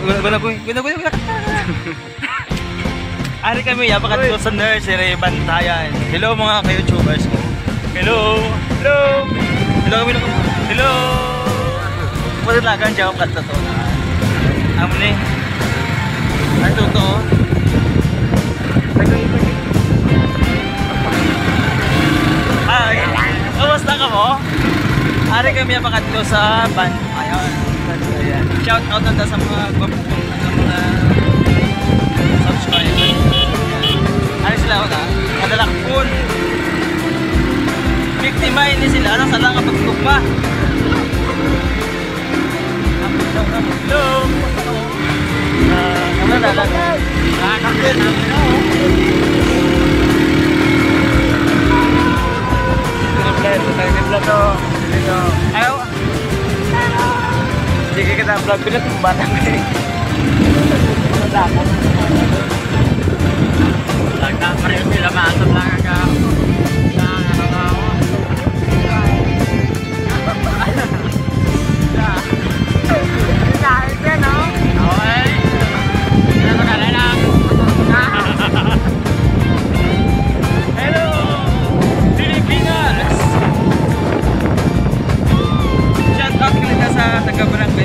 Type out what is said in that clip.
Gunagoy. Ari kami, yapakat ko sa nursery Bantayan. Hello mga ka-YouTubers ko. Hello. Matalagan siya ako kata to. Amo ni. Ano to? Ay, kamusta ka mo? Ari kami yapakat ko sa Bantayan. Shout out na sa mga gwapong mga subscribers. Ano sila ako na? Madalakpon. Biktima ini sila. Ano sa lang kapag tugma? Hello! Ano na lang? Ayaw! Sige kita vlog ko na itong batang eh. Lagna pa rin sila maasap lang aga. Hello! Pilipinas! Shout out ka sa taga-barangay